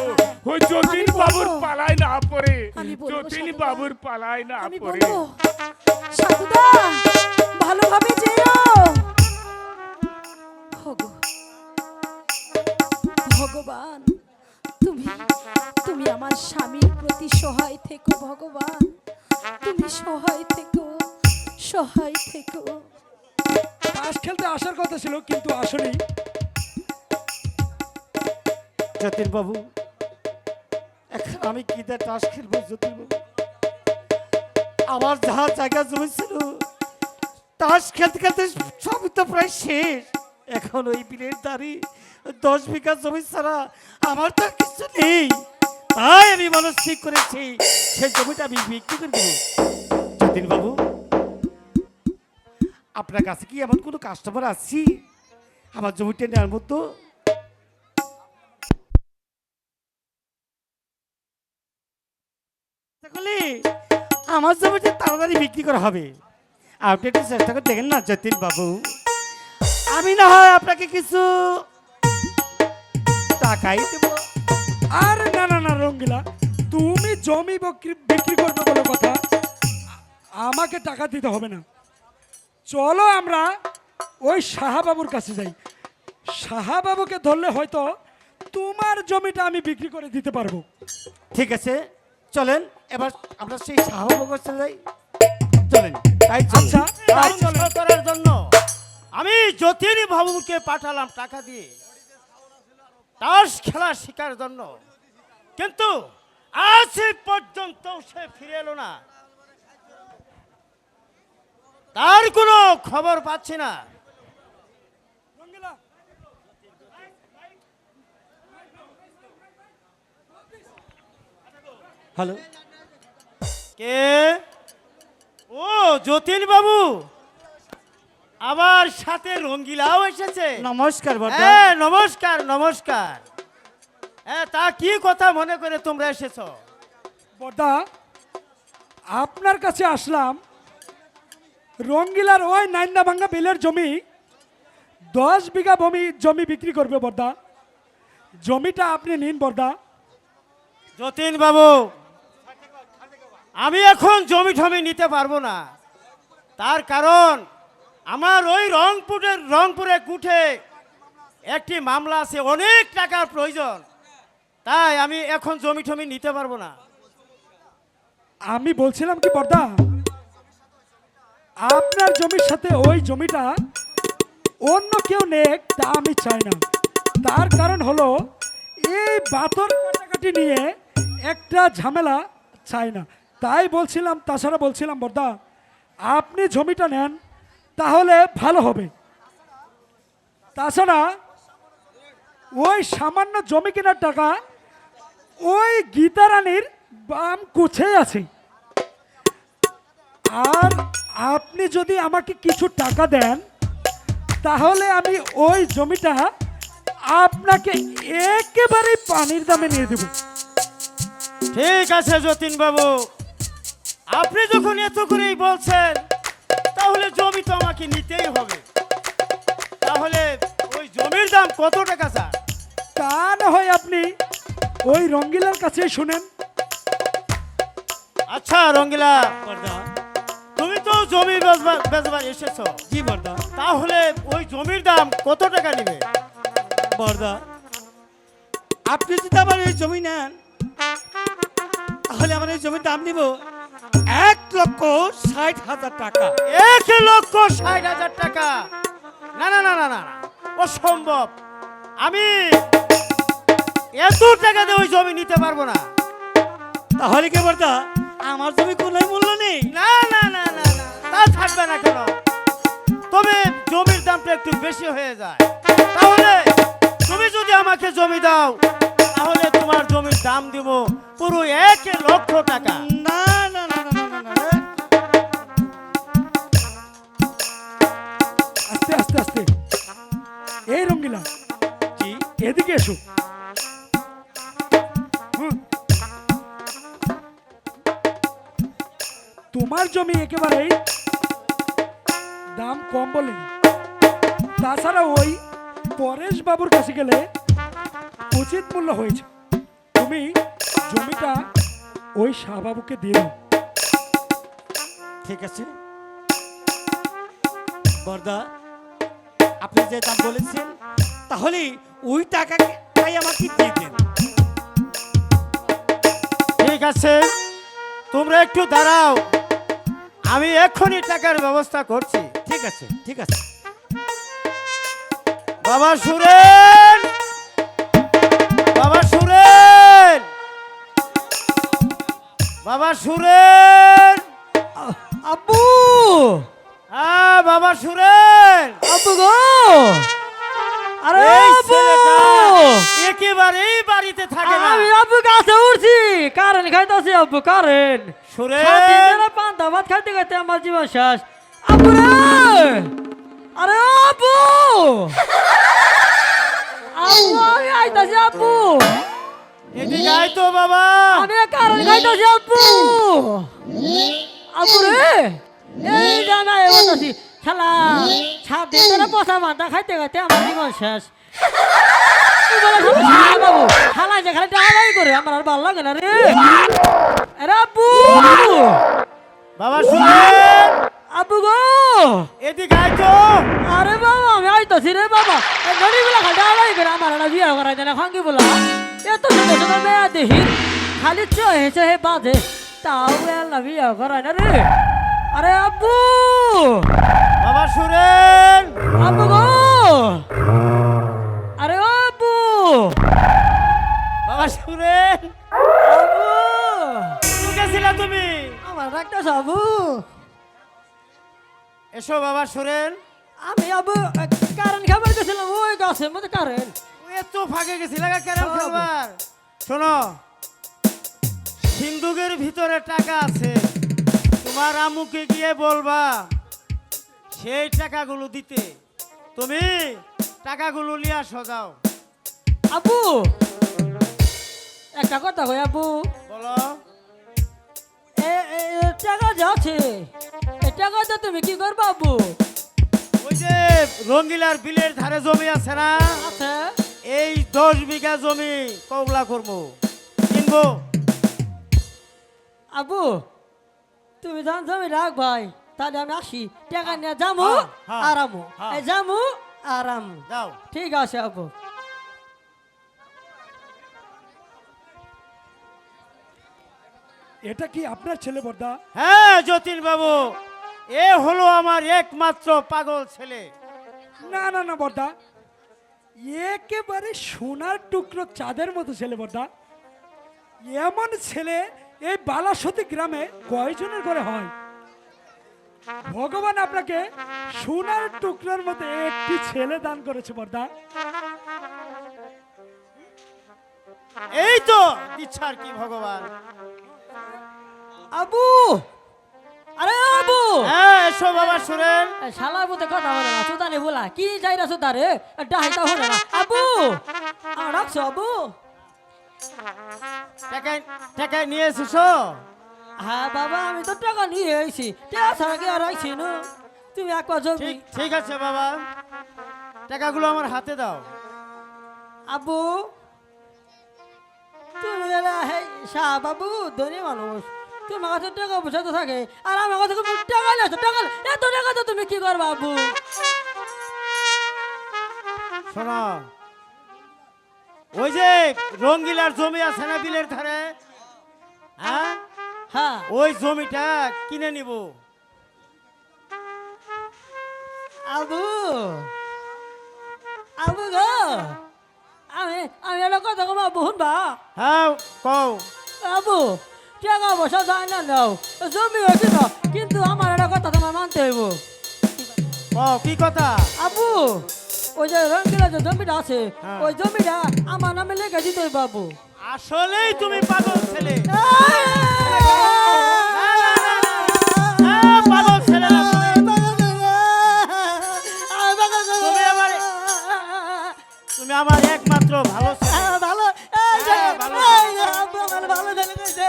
ওই যতীন আমি বলবো। বাবুর পালায় না পড়ে, আমি বলবো, যতীন সাধুদা। বাবুর পালায় না আমি পড়ে। বলবো সাধুদা, ভালোভাবে যেও। ওগো, ভগবান, তুমি তুমি আমার স্বামীর প্রতি সহায় থেকো ভগবান, তুমি সহায় থেকো, সহায় থেকো। তাস খেলতে আসার কথা ছিল কিন্তু আসলেই যতীন বাবু, এখন আমি কি দিয়ে তাস খেলবো যতীন বাবু? আমার যাহা জায়গা জমি ছিল তাস খেলতে খেলতে সবই তো প্রায় শেষ। এখন ওই বিলের দাঁড়ি 10 বিঘা জমি ছাড়া আমার তো আর কিছু নেই। তাই আমি মানুষ ঠিক করেছি সেই জমিটা আমি বিক্রি করে দেবো। যতীন বাবু, আপনার কাছে কি এমন কোনো কাস্টমার আছি আমার জমিটা নেওয়ার মতো? তাহলে আমার জমিটা তাড়াতাড়ি বিক্রি করা হবে। আপনি একটু চেষ্টা করে দেখেন না যতীন বাবু, আমি না হয় আপনাকে কিছু টাকাই দেব। আরে না না না রঙ্গিলা, তুমি জমি বিক্রি করবে বলে কথা, আমাকে টাকা দিতে হবে না। চলো আমরা ওই সাহাবাবুর কাছে যাই, সাহাবাবুকে ধরলে হয়তো তোমার জমিটা আমি বিক্রি করে দিতে পারবো। ঠিক আছে, চলেন এবার আমরা সেই সাহায্য করতে যাই। চলেন, তাই চলুন। আচ্ছা তাই চলো। ধ্বংস করার জন্য আমি যতীন বাবুকে পাঠালাম টাকা দিয়ে তাস খেলা শেখার জন্য, কিন্তু আজ পর্যন্ত সে ফিরে এলো না, তার কোনো খবর পাচ্ছি না। হ্যালো, কে? ও যতীন বাবু, আমার সাথে রঙ্গিলাও এসেছে। নমস্কার বর্দা। হ্যাঁ নমস্কার নমস্কার। হ্যাঁ, তা কি কথা মনে করে তোমরা এসেছো? বড়দা, আপনার কাছে আসলাম, রঙ্গিলার ওই নাইন্দা ভাঙ্গা বিলের জমি 10 বিঘা জমি বিক্রি করবে বড়দা, জমিটা আপনি নিন বড়দা। যতীন বাবু, আমি এখন জমি টমি নিতে পারবো না, তার কারণ আমার ওই রংপুরে কুঠে একটি মামলা আছে, অনেক টাকার প্রয়োজন, তাই আমি এখন জমি টমি নিতে পারবো না। আমি বলছিলাম কি বড়দা, আপনার জমির সাথে ওই জমিটা অন্য কেউ নেক তা আমি চাই না। তার কারণ হলো এই বাতর কাটাকাটি নিয়ে একটা ঝামেলা চাই না, তাই বলছিলাম। তাছাড়া বলছিলাম বড়দা, আপনি জমিটা নেন তাহলে ভালো হবে। তাছাড়া ওই সামান্য জমি কেনার টাকা ওই গীতারানীর বাম কুছে আছে, আর আপনি যদি আমাকে কিছু টাকা দেন তাহলে আমি ওই জমিটা আপনাকে একেবারে পানির দামে নিয়ে দেব। ঠিক আছে যতীন বাবু, আপনি যখন এত করেই বলছেন তাহলে জমি তো আমাকে নিতেই হবে। তাহলে ওই জমির দাম কত টাকা স্যার? তা না হয় আপনি ওই রঙ্গিলার কাছে শুনেন। আচ্ছা রঙ্গিলা, বর্দা, তুমি তো জমি বেচবার এসেছো, জি বর্দা। তাহলে ওই জমির দাম কত টাকা নেবে? বর্দা, আপনি যদি আমার এই জমি নেন তাহলে আমার এই জমির দাম নিব 1,60,000 টাকা। 1,60,000 টাকা? না না না না না, অসম্ভব। আমি এত টাকা দিয়ে ওই জমি নিতে পারবো না। তাহলে কি বর্দা আমার জমি কোনো মূল্য নেই? না না না না না, তা থাকবে না কেন? তবে জমির দামটা একটু বেশি হয়ে যায়। তাহলে তুমি যদি আমাকে জমি দাও তাহলে তোমার জমির দাম দিব পুরো 1,00,000 টাকা। না না না না না না, না। আস্তে আস্তে আস্তে। এই রঙ্গিলা, জি এদিকে এসো। হুম। তোমার জমি একেবারেই দাম কম বলেনি। তাছাড়া ওই পরেশ বাবুর কাছে গেলে উচিত মূল্য হয়েছে। তুমি জমিটা ওই শাহবাবুকে দিও। ঠিক আছে বর্দা, আপনি যে দাম বলেছেন তাহলে ওই টাকাটাই আমাকে দিয়ে দেন। ঠিক আছে, তোমরা একটু দাঁড়াও, আমি এক্ষুনি টাকার ব্যবস্থা করছি। ঠিক আছে ঠিক আছে। বাবা সুরেন, বাবা সুরেন, বাবা সুরেন, আব্বু হ্যাঁ বাবা সুরেন। আব্বু গো, আরে এই আব্বু ছেলেটা একেবারেই বাড়িতে থাকে না। আমি আব্বু কাছে উঠছি, কারেন্ট খাইতেছি আব্বু, কারেন্ট সুরেন, পান্তা ভাত খাইতে খাইতে আমার জীবন শেষ। আব্বু রে, আরে আব্বু, আব্বু আমি আইতাছি আব্বু, এদিকে আয় তো বাবা। আমি কারেন্ট খাইতাছি আব্বু। আব্বু রে, এই জানা এবারছি খেলা ছাপ দিয়ে পচা মাথা খাইতে খাইতে আমার জীবন শেষ। বাবু খালা যে খালি টালাই করে আমার আর ভালো লাগে না রে। আরে আব্বু, বাবা সুরেন, আব্বু গো, এদিকে আয় তো। আরে বাবা আমি আইতাছি রে বাবা। গরিবগুলা খালি টালাই করে আমার একটা বিয়ে করাই দেয় না, খাঙ্গি বলা এত সুন্দর সুন্দর মেয়া দেখি খালি চহে চহে বাজে, তাও এলা বিয়ে করাই না রে। আরে আব্বু, বাবা সুরেন, আব্বু গো, আরে আব্বু, বাবা সুরেন, আব্বু কোথায় ছিলা তুমি? আমার একটা আব্বু। এসো বাবা সুরেন। আমি আব্বু কারেন্ট খাবার গেছিলাম ওই গাছের মধ্যে কারেন্ট। এত ফাঁকে গেছিলা ক্যারাম খেলবার? শোনো, সিন্ধুকের ভিতরে টাকা আছে, তোমার আম্মুকে গিয়ে বলবা সেই টাকাগুলো দিতে। তুমি টাকাগুলো নিয়ে আসো, যাও। আব্বু একটা কথা কই আব্বু, বলো। টাকা যাচ্ছে, এই টাকাটা তুমি কি করবা আব্বু? ওই যে রঙ্গিলার বিলের ধারে জমি আছে না, আচ্ছা এই 10 বিঘা জমি কবলা করবো, কিনবো। আব্বু তুমি জান জমি রাখ ভাই, তাহলে আমি আসি, টাকা নিয়ে যাবো হ্যাঁ, হ্যাঁ, আরামু, হ্যাঁ। এই যাবো আরামু। যাও। ঠিক আছে আব্বু। এটা কি আপনার ছেলে বর্দা? হ্যাঁ যতীন বাবু, এ হলো আমার একমাত্র পাগল ছেলে। না না না বর্দা, একেবারে সোনার টুকরো চাঁদের মতো ছেলে বর্দা। এমন ছেলে এই বালাসতী গ্রামে কয়জনের ঘরে হয়? ভগবান আপনাকে সোনার টুকরোর মতো একটি ছেলে দান করেছে বর্দা। এই তো ইচ্ছার কি ভগবান। আব্বু, আরে আব্বু, হ্যাঁ এসো বাবা সুরেন। শালার মধ্যে কথা বলে না, সুদানে বলা কি যাইরা সুদারে ডাইটা হলো না। আব্বু আমার রাখছো আব্বু? টাকা টাকা নিয়ে এসেছ? হ্যাঁ বাবা আমি তো টাকা নিয়ে আইছি, টাকা ছাড়া কি আর আইছি না? তুমি একবার জমি। ঠিক ঠিক আছে বাবা, টাকাগুলো আমার হাতে দাও। আব্বু তুমি শাহ বাবু ধনী মানুষ, তোমার কাছে টাকা পয়সা তো থাকে, আর আমার কাছে টাকা নেই, টাকা এত টাকা তো তুমি কি করবা আব্বু? শোনো, ওই যে রঙ্গিলার জমি আছে না বিলের ধারে, হ্যাঁ হ্যাঁ ওই জমিটা কিনে নিব। আব্বু, আব্বু গো, আমি আমি একটা কথা কম আব্বু শুনবা? হ্যাঁ কও। আব্বু টাকা পয়সা যায় না নাও, জমি হয়েছে না, কিন্তু আমার একটা কথা তোমার মানতে হইব। কও কি কথা? আব্বু ওই যে রঙ্গিলা যে জমিটা আছে হ্যাঁ। ওই জমিটা আমার নামে লেখা দিতে বাবু আসলেই তুমি পাগল ছেলে পাগল ছেলে না তুমি আমার একমাত্র ভালো ছেলে। ভালো হ্যাঁ, ভালো আব্বু আমার ভালো ছেলে কইছে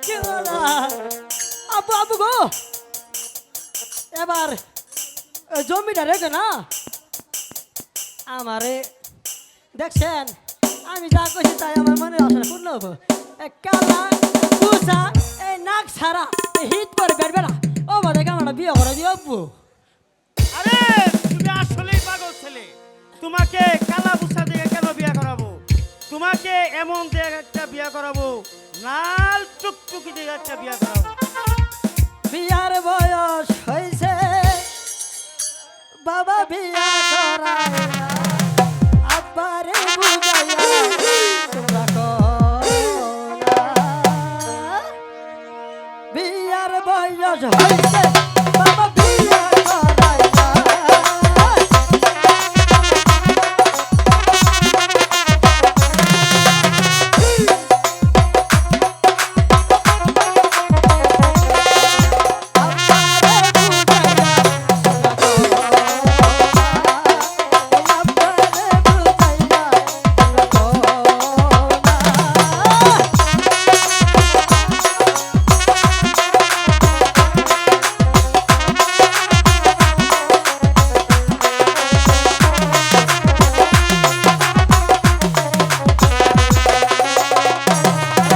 কি বলা আব্বু আব্বু গো এবার ওই জমিটা রেখে না আমারে দেখছেন আমি যা কইছি তাই আমার মনে আসলে পূর্ণ হবো কালা কুসা এই নাক ছাড়া হিট করে বেরবে না ও বাদে আমার বিয়ে করে দিও আব্বু আরে তুমি আসলেই পাগল ছেলে তোমাকে কালা বুসা দিয়ে কেন বিয়ে করাবো তোমাকে এমন দিয়ে একটা বিয়ে করাবো লাল টুকটুকি দিয়ে একটা বিয়ে করাবো বিয়ার বয়স হয়েছে বাবা বিয়া করায় না, আব্বারে বুঝাইয়া তোমরা করো না। বিয়ার বয়স হয়েছে বাবা বিয়া করায় না।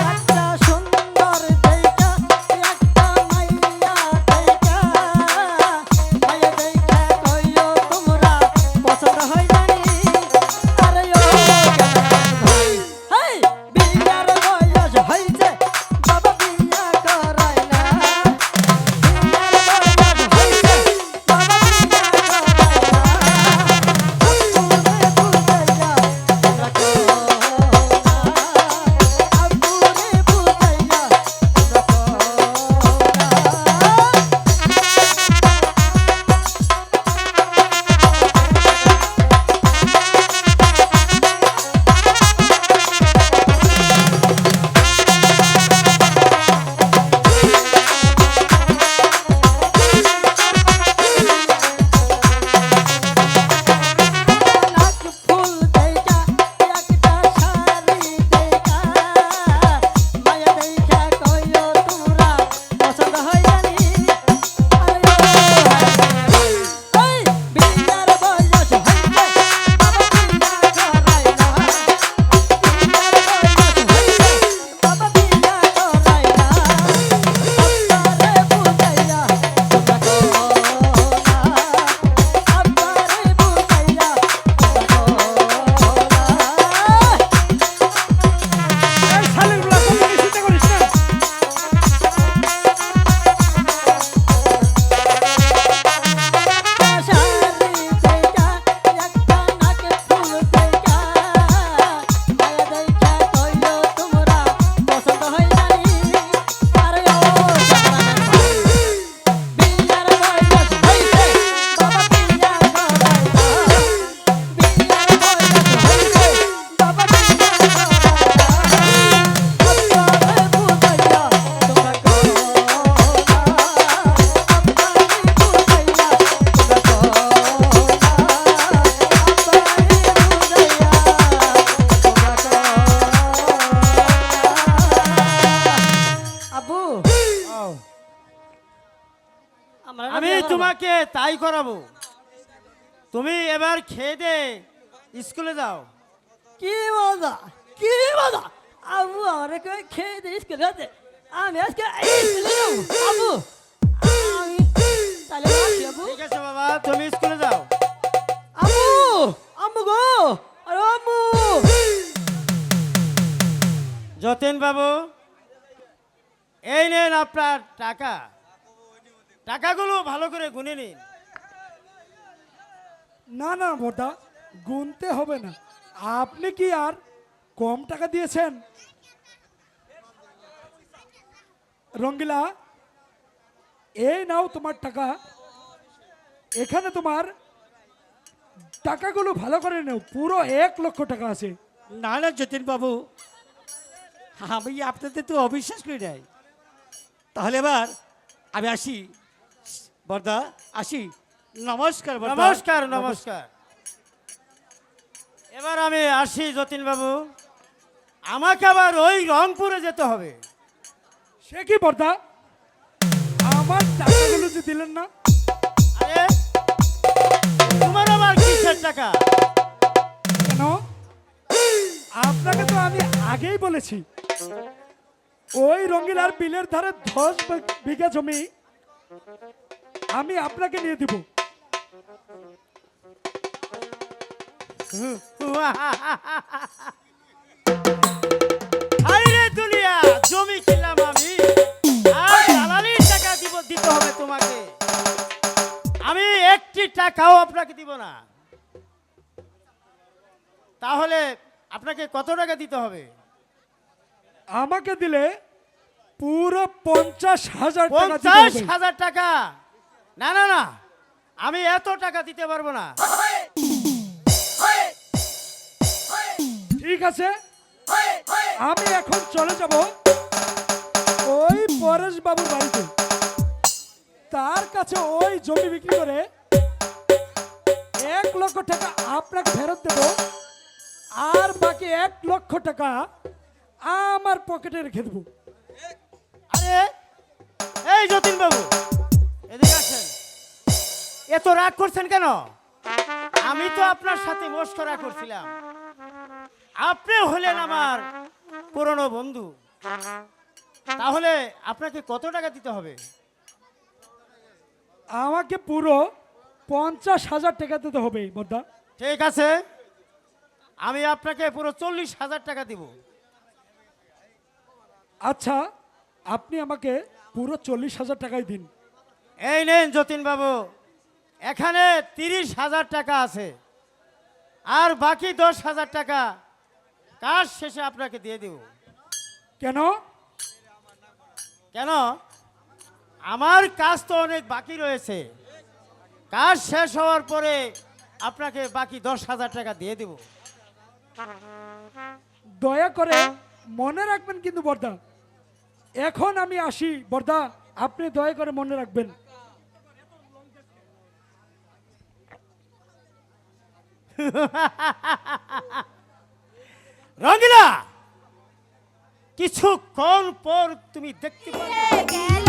একটা সুন্দর দেখা একটা মাইয়া দেখা মাইয়া দেখা কইও তোমরা পছন্দ হয় জানি আরে ও ভাই হেই বিয়ার বয়স হইছে বাবা বিয়া করায় না বিয়ার বয়স হইছে বাবা বিয়া করায় না আব্বুরে বুঝাইয়া রাখো আব্বুরে বুঝাইয়া রাখো নাক ফুল দেখা একটা শাড়ি দেখা মায়া দেখা কইও তোমরা পছন্দ হয় জানি আরে ও এই বিয়ার বয়স হইছে বাবা বিয়া করায় না বিয়ার বয়স হইছে বাবা বিয়া করায় না আব্বারে বুঝাইয়া তোমরা করো না আব্বারে বুঝাইয়া এই শালিরগুলা কোনো চিন্তা করিস না শাড়ি দেখা একটা নাকে ফুল দেখা মায়া দেখা কইও তোমরা পছন্দ হয় জানি আরে ও জানান ভাই বিয়ার বয়স হইছে বাবা বিয়া করায় না বিয়ার বয়স হইছে বাবা বিয়া করায় না আব্বারে বুঝাইয়া তোমরা করো না আব্বারে বুঝাইয়া আব্বু আমি তোমাকে তাই করাবো তুমি এবার খেয়ে দে স্কুলে যাও কি মজা কি মজা আব্বু আমারে কই খেয়ে দিস কে রাতে আমি আজকে স্কুলে যাব আব্বু আমি তাহলে আসি আব্বু ঠিক আছে বাবা তুমি স্কুলে যাও আম্মু আম্মু গো আরে আম্মু যতীন বাবু এই নেন আপনার টাকা টাকাগুলো ভালো করে গুনে নিন না না বর্দা গুনতে হবে না আপনি কি আর কম টাকা দিয়েছেন রঙ্গিলা এই নাও তোমার টাকা এখানে তোমার টাকাগুলো ভালো করে নেও, পুরো 1 লক্ষ টাকা আছে। না না যতীন বাবু, আমি আপনাদের তো অবিশ্বাস করি নাই। তাহলে এবার আমি আসি বর্দা, আসি। নমস্কার বর্দা। নমস্কার নমস্কার। এবার আমি আসি যতীন বাবু, আমাকে আবার ওই রংপুরে যেতে হবে। সে কি বর্দা, আমার টাকাগুলো যে দিলেন না? আরে তোমার আবার কিসের টাকা? কেন? আপনাকে তো আমি আগেই বলেছি ওই রঙ্গিলার বিলের ধারে 10 বিঘা জমি আমি আপনাকে নিয়ে দিব। হায়রে দুনিয়া, জমি কিনলাম আমি আর দালালির টাকা দিতে হবে তোমাকে। আমি একটি টাকাও আপনাকে দিব না। তাহলে আপনাকে কত টাকা দিতে হবে? আমাকে দিলে পুরো 50,000 টাকা দিতে হবে। 50,000 টাকা? না না না, আমি এত টাকা দিতে পারবো না। ঠিক আছে, আমি এখন চলে যাব ওই পরেশ বাবুর বাড়িতে, তার কাছে ওই জমি বিক্রি করে 1 লক্ষ টাকা আপনাকে ফেরত দেব, আর বাকি 1 লক্ষ টাকা আমার পকেটে রেখে দেবো। আরে এই যতীন বাবু, এদিকে আসেন। এত রাগ করছেন কেন? আমি তো আপনার সাথে মশকরা করছিলাম। আপনি হলেন আমার পুরনো বন্ধু। তাহলে আপনাকে কত টাকা দিতে হবে? আমাকে পুরো 50,000 টাকা দিতে হবে বর্দা। ঠিক আছে, আমি আপনাকে পুরো 40,000 টাকা দিব। আচ্ছা, আপনি আমাকে পুরো 40,000 টাকাই দিন। এই নেন যতীন বাবু, এখানে 30,000 টাকা আছে, আর বাকি 10,000 টাকা কাজ শেষে আপনাকে দিয়ে দেব। কেন? কেন? আমার কাজ তো অনেক বাকি রয়েছে। কাজ শেষ হওয়ার পরে আপনাকে বাকি 10,000 টাকা দিয়ে দেব। দয়া করে মনে রাখবেন কিন্তু বর্দা। এখন আমি আসি বর্দা, আপনি দয়া করে মনে রাখবেন। রঙ্গিলা, কিছুক্ষণ পর তুমি দেখতে পাবে গেল